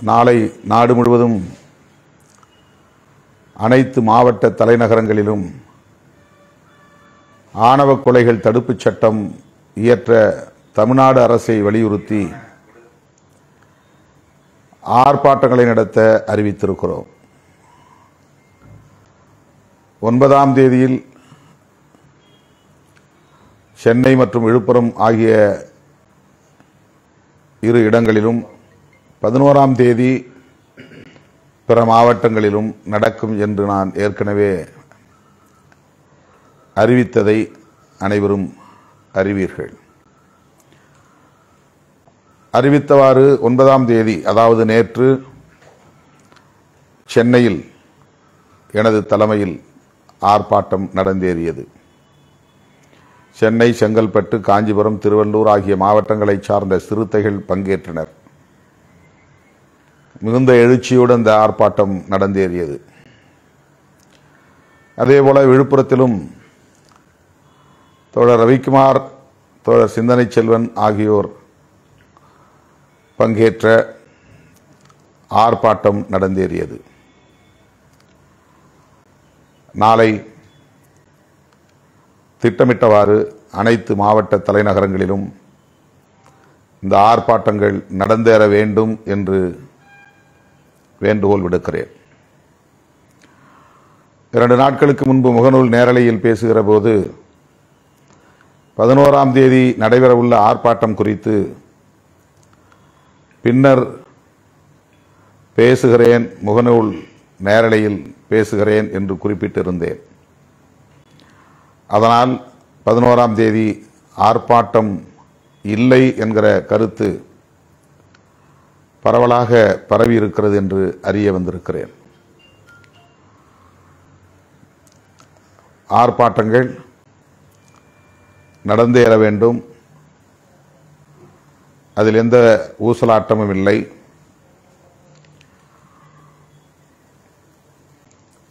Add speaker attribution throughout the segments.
Speaker 1: நாளை நாடு முழுவதும் அனைத்து மாவட்ட தலைநகரங்களிலும் ஆணவ கொலைகள் தடுப்புச் சட்டம் இயற்ற தமிழ்நாடு அரசை வலியுறுத்தி ஆர்ப்பாட்டங்களை நடத்த அறிவித்திருக்கிறோம். 9ஆம் தேதியில் சென்னை மற்றும் விழுப்புரம் ஆகிய இரு இடங்களிலும் 11ஆம் தேதி பிற மாவட்டங்களிலும் நடக்கும் என்று நான் ஏற்கனவே அறிவித்ததை அனைவரும் அறிவீர்கள். அறிவித்தவாறு 9ஆம் தேதி அதாவது நேற்று சென்னையில் எனது தலைமையில் ஆர்ப்பாட்டம் நடந்தேறியது. சென்னை, செங்கல்பட்டு, காஞ்சிபுரம், திருவள்ளூர் ஆகிய மாவட்டங்களைச் சார்ந்த சிறுத்தைகள் பங்கேற்றனர். மிகுந்த எழுச்சியுடன் இந்த ஆர்ப்பாட்டம் நடந்தேறியது. அதேபோல விழுப்புரத்திலும் தோழர் ரவிக்குமார், தோழர் சிந்தனை செல்வன் ஆகியோர் பங்கேற்ற ஆர்ப்பாட்டம் நடந்தேறியது. நாளை திட்டமிட்டவாறு அனைத்து மாவட்ட தலைநகரங்களிலும் இந்த ஆர்ப்பாட்டங்கள் நடந்தேற வேண்டும் என்று வேண்டுகோள் விடுக்கிறேன். 2 நாட்களுக்கு முன்பு முகநூல் நேரலையில் பேசுகிற போது 11ஆம் தேதி நடைபெறவுள்ள ஆர்ப்பாட்டம் குறித்து பின்னர் பேசுகிறேன், முகநூல் நேரலையில் பேசுகிறேன் என்று குறிப்பிட்டிருந்தேன். அதனால் 11ஆம் தேதி ஆர்ப்பாட்டம் இல்லை என்கிற கருத்து பரவலாக பரவி இருக்கிறது என்று அறிய வந்திருக்கிறேன். ஆர்ப்பாட்டங்கள் நடந்தேற வேண்டும், அதில் எந்த ஊசலாட்டமும் இல்லை.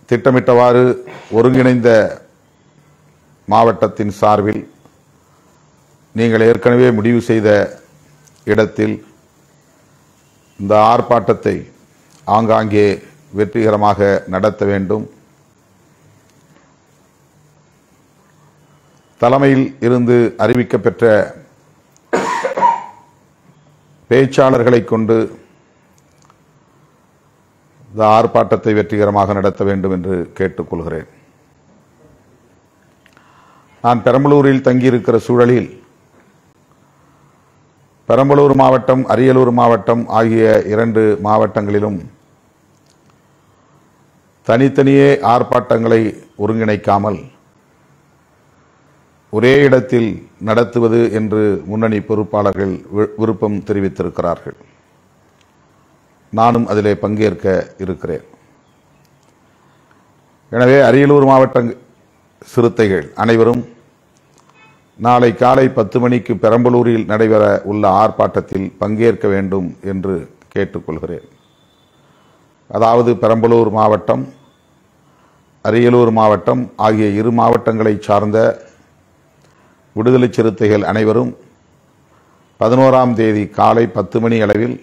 Speaker 1: திட்டமிட்டவாறு ஒருங்கிணைந்த மாவட்டத்தின் சார்பில் நீங்கள் ஏற்கனவே முடிவு செய்த இடத்தில் இந்த ஆர்ப்பாட்டத்தை ஆங்காங்கே வெற்றிகரமாக நடத்த வேண்டும். தலைமையில் இருந்து அறிவிக்கப்பெற்ற பேச்சாளர்களை கொண்டு இந்த ஆர்ப்பாட்டத்தை வெற்றிகரமாக நடத்த வேண்டும் என்று கேட்டுக்கொள்கிறேன். நான் பெரம்பலூரில் தங்கியிருக்கிற சூழலில் பெரம்பலூர் மாவட்டம், அரியலூர் மாவட்டம் ஆகிய 2 மாவட்டங்களிலும் தனித்தனியே ஆர்ப்பாட்டங்களை ஒருங்கிணைக்காமல் ஒரே இடத்தில் நடத்துவது என்று முன்னணி பொறுப்பாளர்கள் விருப்பம் தெரிவித்திருக்கிறார்கள். நானும் அதிலே பங்கேற்க இருக்கிறேன். எனவே அரியலூர் மாவட்ட சிறுத்தைகள் அனைவரும் நாளை காலை 10 மணிக்கு பெரம்பலூரில் நடைபெற உள்ள ஆர்ப்பாட்டத்தில் பங்கேற்க வேண்டும் என்று கேட்டுக்கொள்கிறேன். அதாவது பெரம்பலூர் மாவட்டம், அரியலூர் மாவட்டம் ஆகிய இரு மாவட்டங்களைச் சார்ந்த விடுதலை சிறுத்தைகள் அனைவரும் 11ஆம் தேதி காலை 10 மணி அளவில்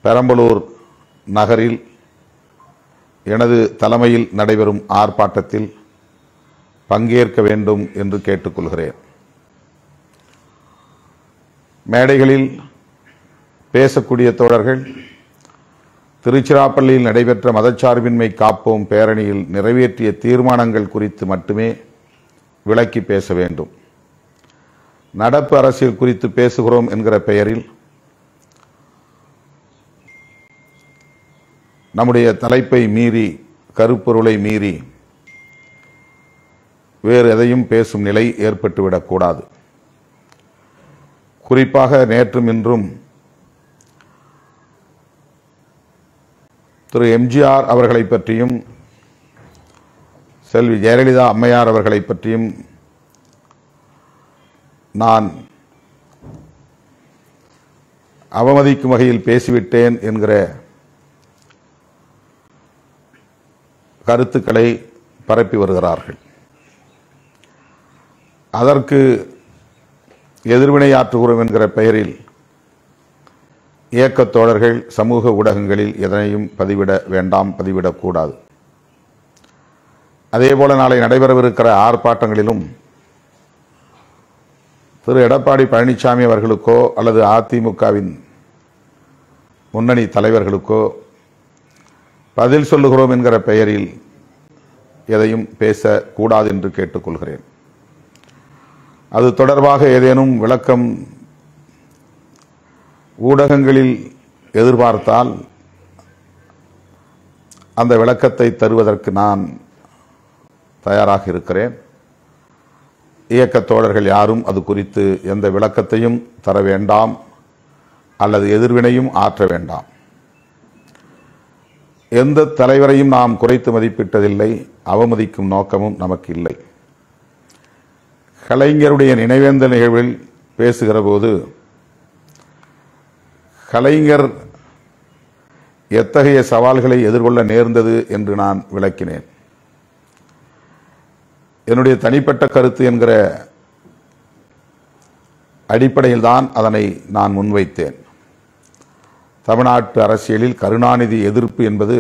Speaker 1: பெரம்பலூர் நகரில் எனது தலைமையில் நடைபெறும் ஆர்ப்பாட்டத்தில் பங்கேற்க வேண்டும் என்று கேட்டுக்கொள்கிறேன். மேடைகளில் பேசக்கூடிய தோழர்கள் திருச்சிராப்பள்ளியில் நடைபெற்ற மதச்சார்பின்மை காப்போம் பேரணியில் நிறைவேற்றிய தீர்மானங்கள் குறித்து மட்டுமே விளக்கி பேச வேண்டும். நடப்பு அரசியல் குறித்து பேசுகிறோம் என்கிற பெயரில் நம்முடைய தலைப்பை மீறி, கருப்பொருளை மீறி வேறு எதையும் பேசும் நிலை ஏற்பட்டுவிடக்கூடாது. குறிப்பாக நேற்றும் இன்றும் திரு எம்ஜிஆர் அவர்களை பற்றியும் செல்வி ஜெயலலிதா அம்மையார் அவர்களை பற்றியும் நான் அவமதிக்கும் வகையில் பேசிவிட்டேன் என்கிற கருத்துக்களை பரப்பி வருகிறார்கள். அதற்கு எதிர்வினையாற்றுகிறோம் என்கிற பெயரில் இயக்கத் தோழர்கள் சமூக ஊடகங்களில் எதனையும் பதிவிட வேண்டாம், பதிவிடக்கூடாது. அதேபோல நாளை நடைபெறவிருக்கிற ஆர்ப்பாட்டங்களிலும் திரு எடப்பாடி பழனிசாமி அவர்களுக்கோ அல்லது அதிமுகவின் முன்னணி தலைவர்களுக்கோ பதில் சொல்லுகிறோம் என்கிற பெயரில் எதையும் பேசக்கூடாது என்று கேட்டுக்கொள்கிறேன். அது தொடர்பாக ஏதேனும் விளக்கம் ஊடகங்களில் எதிர்பார்த்தால் அந்த விளக்கத்தை தருவதற்கு நான் தயாராக இருக்கிறேன். இயக்கத் தோழர்கள் யாரும் அது குறித்து எந்த விளக்கத்தையும் தர வேண்டாம் அல்லது எதிர்வினையும் ஆற்ற வேண்டாம். எந்த தலைவரையும் நாம் குறைத்து மதிப்பிட்டதில்லை, அவமதிக்கும் நோக்கமும் நமக்கு இல்லை. கலைஞருடைய நினைவேந்தல் நிகழ்வில் பேசுகிற போது கலைஞர் எத்தகைய சவால்களை எதிர்கொள்ள நேர்ந்தது என்று நான் விளக்கினேன். என்னுடைய தனிப்பட்ட கருத்து என்கிற அடிப்படையில் தான் அதனை நான் முன்வைத்தேன். தமிழ்நாட்டு அரசியலில் கருணாநிதி எதிர்ப்பு என்பது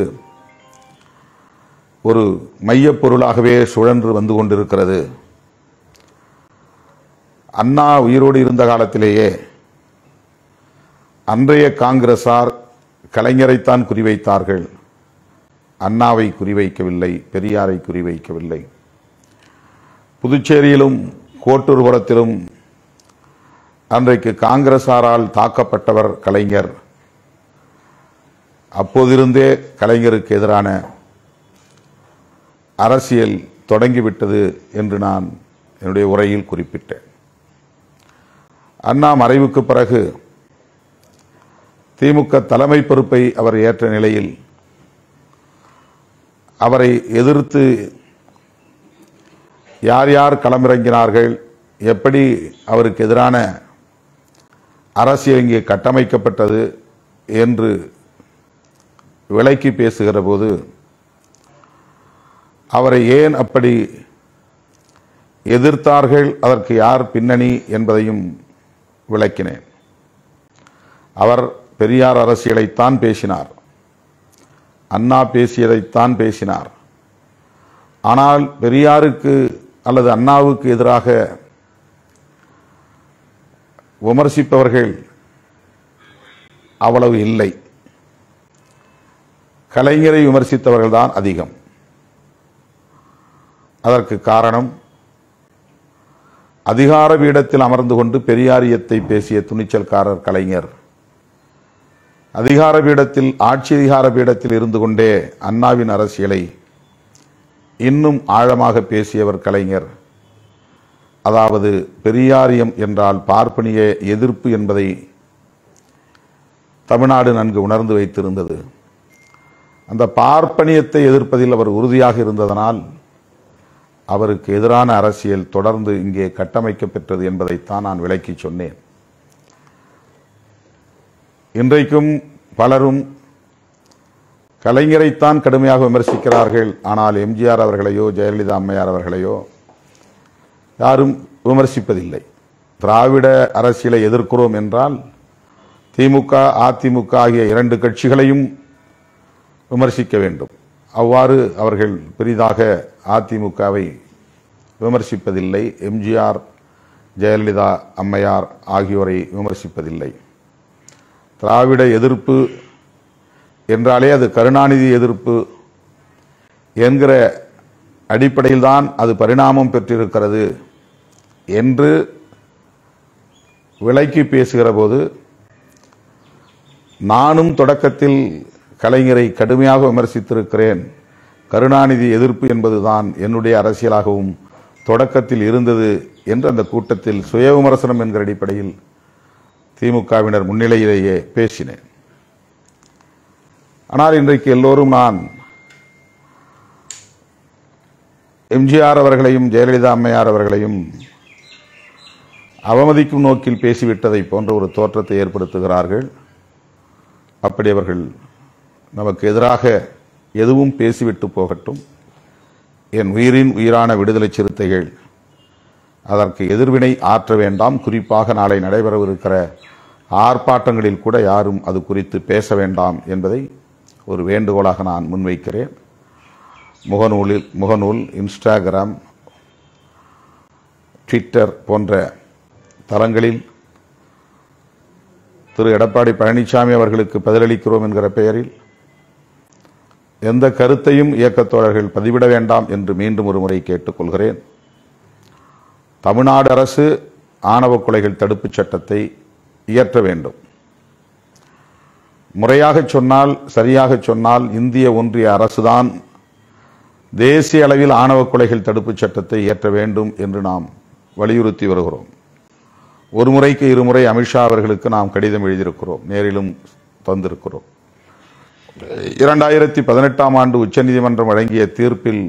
Speaker 1: ஒரு மையப் பொருளாகவே சுழன்று வந்து கொண்டிருக்கிறது. அண்ணா உயிரோடு இருந்த காலத்திலேயே அன்றைய காங்கிரசார் கலைஞரைத்தான் குறிவைத்தார்கள், அண்ணாவை குறிவைக்கவில்லை, பெரியாரை குறிவைக்கவில்லை. புதுச்சேரியிலும் கோட்டூர்புரத்திலும் அன்றைக்கு காங்கிரசாரால் தாக்கப்பட்டவர் கலைஞர். அப்போதிருந்தே கலைஞருக்கு எதிரான அரசியல் தொடங்கிவிட்டது என்று நான் என்னுடைய உரையில் குறிப்பிட்டேன். அண்ணா மறைவுக்கு பிறகு திமுக தலைமை பொறுப்பை அவர் ஏற்ற நிலையில் அவரை எதிர்த்து யார் யார் களமிறங்கினார்கள், எப்படி அவருக்கு எதிரான அரசியல் இங்கே கட்டமைக்கப்பட்டது என்று விளக்கி பேசுகிற போது அவரை ஏன் அப்படி எதிர்த்தார்கள், அதற்கு யார் பின்னணி என்பதையும் விளக்கினேன். அவர் பெரியார் அரசியலைத்தான் பேசினார், அண்ணா பேசியதைத்தான் பேசினார். ஆனால் பெரியாருக்கு அல்லது அண்ணாவுக்கு எதிராக விமர்சிப்பவர்கள் அவ்வளவு இல்லை. கலைஞரை விமர்சித்தவர்கள் தான் அதிகம். அதற்கு காரணம் அதிகார பீடத்தில் அமர்ந்து கொண்டு பெரியாரியத்தை பேசிய துணிச்சல்காரர் கலைஞர். அதிகார பீடத்தில், ஆட்சி அதிகார பீடத்தில் இருந்து கொண்டே அண்ணாவின் அரசியலை இன்னும் ஆழமாக பேசியவர் கலைஞர். அதாவது பெரியாரியம் என்றால் பார்ப்பனிய எதிர்ப்பு என்பதை தமிழ்நாடு நன்கு உணர்ந்து வைத்திருந்தது. அந்த பார்ப்பனியத்தை எதிர்ப்பதில் அவர் உறுதியாக இருந்ததனால் அவருக்கு எதிரான அரசியல் தொடர்ந்து இங்கே கட்டமைக்கப்பெற்றது என்பதைத்தான் நான் விளக்கி சொன்னேன். இன்றைக்கும் பலரும் கலைஞரைத்தான் கடுமையாக விமர்சிக்கிறார்கள். ஆனால் எம்ஜிஆர் அவர்களையோ ஜெயலலிதா அம்மையார் அவர்களையோ யாரும் விமர்சிப்பதில்லை. திராவிட அரசியலை எதிர்க்கிறோம் என்றால் திமுக, அதிமுக ஆகிய இரண்டு கட்சிகளையும் விமர்சிக்க வேண்டும். அவ்வாறு அவர்கள் பெரிதாக அதிமுகவை விமர்சிப்பதில்லை, எம்ஜிஆர், ஜெயலலிதா அம்மையார் ஆகியோரை விமர்சிப்பதில்லை. திராவிட எதிர்ப்பு என்றாலே அது கருணாநிதி எதிர்ப்பு என்கிற அடிப்படையில் தான் அது பரிணாமம் பெற்றிருக்கிறது என்று விளக்கி பேசுகிற போது நானும் தொடக்கத்தில் கலைஞரை கடுமையாக விமர்சித்திருக்கிறேன். கருணாநிதி எதிர்ப்பு என்பதுதான் என்னுடைய அரசியலாகவும் தொடக்கத்தில் இருந்தது என்று அந்த கூட்டத்தில் சுய விமர்சனம் என்கிற அடிப்படையில் திமுகவினர் முன்னிலையிலேயே பேசினேன். ஆனால் இன்றைக்கு எல்லோரும் நான் எம்ஜிஆர் அவர்களையும் ஜெயலலிதா அம்மையார் அவர்களையும் அவமதிக்கும் நோக்கில் பேசிவிட்டதை போன்ற ஒரு தோற்றத்தை ஏற்படுத்துகிறார்கள். அப்படி அவர்கள் நமக்கு எதிராக எதுவும் பேசிவிட்டு போகட்டும். என் உயிரின் உயிரான விடுதலை சிறுத்தைகள் அதற்கு எதிர்வினை ஆற்ற வேண்டாம். குறிப்பாக நாளை நடைபெறவிருக்கிற ஆர்ப்பாட்டங்களில் கூட யாரும் அது குறித்து பேச வேண்டாம் என்பதை ஒரு வேண்டுகோளாக நான் முன்வைக்கிறேன். முகநூல், இன்ஸ்டாகிராம், ட்விட்டர் போன்ற தளங்களில் திரு எடப்பாடி பழனிசாமி அவர்களுக்கு பதிலளிக்கிறோம் என்கிற பெயரில் எந்த கருத்தையும் இயக்கத் தோழர்கள் பதிவிட வேண்டாம் என்று மீண்டும் ஒரு முறை கேட்டுக்கொள்கிறேன். தமிழ்நாடு அரசு ஆணவ கொலைகள் தடுப்புச் சட்டத்தை இயற்ற வேண்டும். முறையாக சொன்னால், சரியாக சொன்னால், இந்திய ஒன்றிய அரசுதான் தேசிய அளவில் ஆணவ கொலைகள் தடுப்புச் சட்டத்தை இயற்ற வேண்டும் என்று நாம் வலியுறுத்தி வருகிறோம். ஒரு முறைக்கு இருமுறை அமித்ஷா அவர்களுக்கு நாம் கடிதம் எழுதியிருக்கிறோம், நேரிலும் தந்திருக்கிறோம். 2018ஆம் ஆண்டு உச்சநீதிமன்றம் வழங்கிய தீர்ப்பில்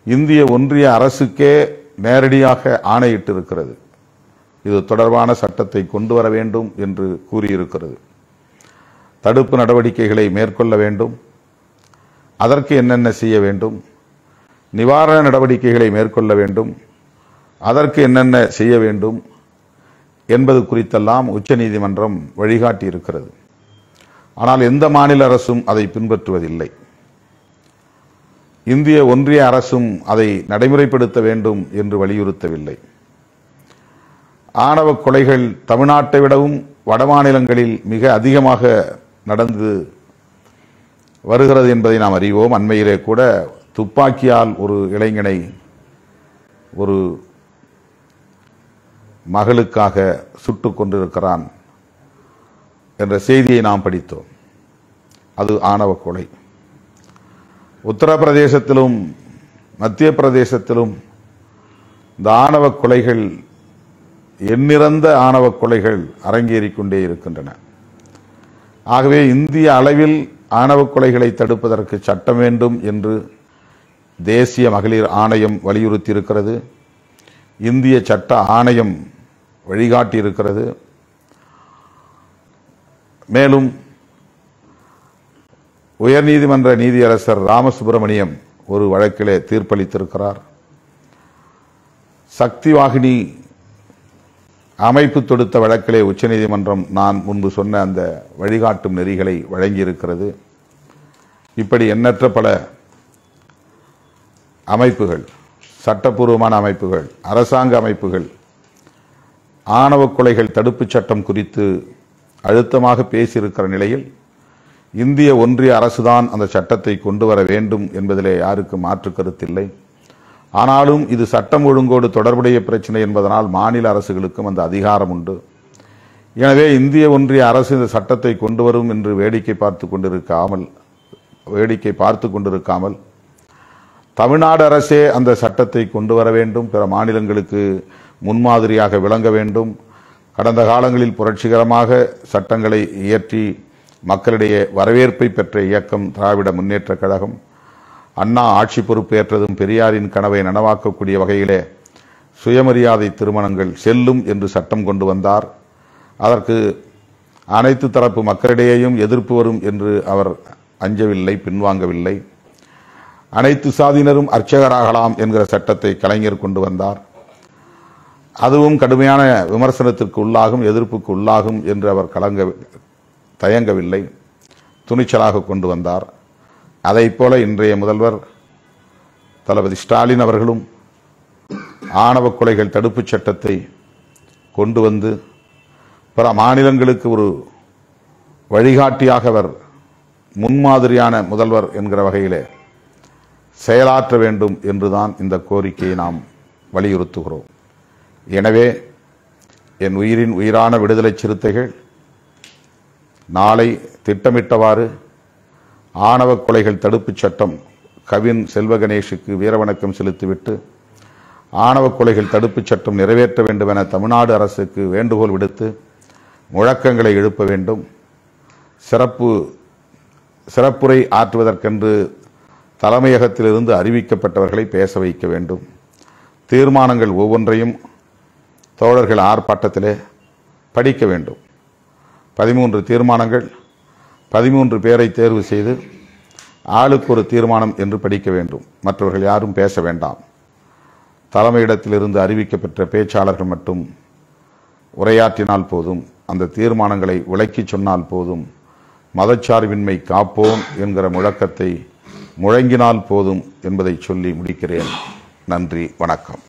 Speaker 1: இந்திய ஒன்றிய அரசுக்கே நேரடியாக ஆணையிட்டிருக்கிறது. இது தொடர்பான சட்டத்தை கொண்டு வர வேண்டும் என்று கூறியிருக்கிறது. தடுப்பு நடவடிக்கைகளை மேற்கொள்ள வேண்டும், அதற்கு என்னென்ன செய்ய வேண்டும், நிவாரண நடவடிக்கைகளை மேற்கொள்ள வேண்டும், அதற்கு என்னென்ன செய்ய வேண்டும் என்பது குறித்தெல்லாம் உச்சநீதிமன்றம் வழிகாட்டி இருக்கிறது. ஆனால் எந்த மாநில அரசும் அதை பின்பற்றுவதில்லை. இந்திய ஒன்றிய அரசும் அதை நடைமுறைப்படுத்த வேண்டும் என்று வலியுறுத்தவில்லை. ஆணவ கொலைகள் தமிழ்நாட்டை விடவும் வடமாநிலங்களில் மிக அதிகமாக நடந்து வருகிறது என்பதை நாம் அறிவோம். அண்மையிலே கூட துப்பாக்கியால் ஒரு இளைஞனை ஒரு மகளுக்காக சுட்டுக் கொண்டிருக்கிறான் என்ற செய்தியை நாம் படித்தோம். அது ஆணவ கொலை. உத்தரப்பிரதேசத்திலும் மத்திய பிரதேசத்திலும் இந்த ஆணவ கொலைகள், எண்ணிறந்த ஆணவ கொலைகள் அரங்கேறிக் கொண்டே இருக்கின்றன. ஆகவே இந்திய அளவில் ஆணவ கொலைகளை தடுப்பதற்கு சட்டம் வேண்டும் என்று தேசிய மகளிர் ஆணையம் வலியுறுத்தி இருக்கிறது. இந்திய சட்ட ஆணையம் வழிகாட்டி இருக்கிறது. மேலும் உயர்நீதிமன்ற நீதியரசர் ராமசுப்பிரமணியம் ஒரு வழக்கிலே தீர்ப்பளித்திருக்கிறார். சக்தி வாகினி அமைப்பு தொடுத்த வழக்கிலே உச்சநீதிமன்றம் நான் முன்பு சொன்ன அந்த வழிகாட்டும் நெறிகளை வழங்கியிருக்கிறது. இப்படி எண்ணற்ற பல அமைப்புகள், சட்டப்பூர்வமான அமைப்புகள், அரசாங்க அமைப்புகள் ஆணவ கொலைகள் தடுப்புச் சட்டம் குறித்து அழுத்தமாக பேசியிருக்கிற நிலையில் இந்திய ஒன்றிய அரசுதான் அந்த சட்டத்தை கொண்டு வர வேண்டும் என்பதிலே யாருக்கும் மாற்று கருத்தில்லை. ஆனாலும் இது சட்டம் ஒழுங்கோடு தொடர்புடைய பிரச்சனை என்பதனால் மாநில அரசுகளுக்கும் அந்த அதிகாரம் உண்டு. எனவே இந்திய ஒன்றிய அரசு இந்த சட்டத்தை கொண்டு வரும் என்று வேடிக்கை பார்த்து கொண்டிருக்காமல் தமிழ்நாடு அரசே அந்த சட்டத்தை கொண்டு வர வேண்டும், பிற மாநிலங்களுக்கு முன்மாதிரியாக விளங்க வேண்டும். கடந்த காலங்களில் புரட்சிகரமாக சட்டங்களை இயற்றி மக்களிடையே வரவேற்பை பெற்ற இயக்கம் திராவிட முன்னேற்றக் கழகம். அண்ணா ஆட்சி பொறுப்பேற்றதும் பெரியாரின் கனவை நனவாக்கக்கூடிய வகையிலே சுயமரியாதை திருமணங்கள் செல்லும் என்று சட்டம் கொண்டு வந்தார். அதற்கு அனைத்து தரப்பு மக்களிடையேயும் எதிர்ப்பு வரும் என்று அவர் அஞ்சவில்லை, பின்வாங்கவில்லை. அனைத்து சாதியினரும் அர்ச்சகராகலாம் என்கிற சட்டத்தை கலைஞர் கொண்டு வந்தார். அதுவும் கடுமையான விமர்சனத்திற்கு உள்ளாகும், எதிர்ப்புக்கு உள்ளாகும் என்று அவர் தயங்கவில்லை, துணிச்சலாக கொண்டு வந்தார். அதைப் போல இன்றைய முதல்வர் தளபதி ஸ்டாலின் அவர்களும் ஆணவ கொலைகள் தடுப்புச் சட்டத்தை கொண்டு வந்து பிற மாநிலங்களுக்கு ஒரு வழிகாட்டியாக அவர் முன்மாதிரியான முதல்வர் என்கிற வகையிலே செயலாற்ற வேண்டும் என்றுதான் இந்த கோரிக்கையை நாம் வலியுறுத்துகிறோம். எனவே என் உயிரின் உயிரான விடுதலை சிறுத்தைகள் நாளை திட்டமிட்டவாறு ஆணவ கொலைகள் தடுப்புச் சட்டம் கவின் செல்வகணேஷுக்கு வீரவணக்கம் செலுத்திவிட்டு ஆணவ கொலைகள் தடுப்புச் சட்டம் நிறைவேற்ற வேண்டும் என தமிழ்நாடு அரசுக்கு வேண்டுகோள் விடுத்து முழக்கங்களை எழுப்ப வேண்டும். சிறப்புரை ஆற்றுவதற்கென்று தலைமையகத்திலிருந்து அறிவிக்கப்பட்டவர்களை பேச வைக்க வேண்டும். தீர்மானங்கள் ஒவ்வொன்றையும் தோழர்கள் ஆர்ப்பாட்டத்திலே படிக்க வேண்டும். 13 தீர்மானங்கள், 13 பேரை தேர்வு செய்து ஆளுக்கு ஒரு தீர்மானம் என்று படிக்க வேண்டும். மற்றவர்கள் யாரும் பேச வேண்டாம். தலைமையிடத்திலிருந்து அறிவிக்கப்பட்ட பேச்சாளர்கள் மட்டும் உரையாற்றினால் போதும். அந்த தீர்மானங்களை விளக்கிச் சொன்னால் போதும். மதச்சார்பின்மை காப்போம் என்கிற முழக்கத்தை முழங்கினால் போதும் என்பதை சொல்லி முடிக்கிறேன். நன்றி, வணக்கம்.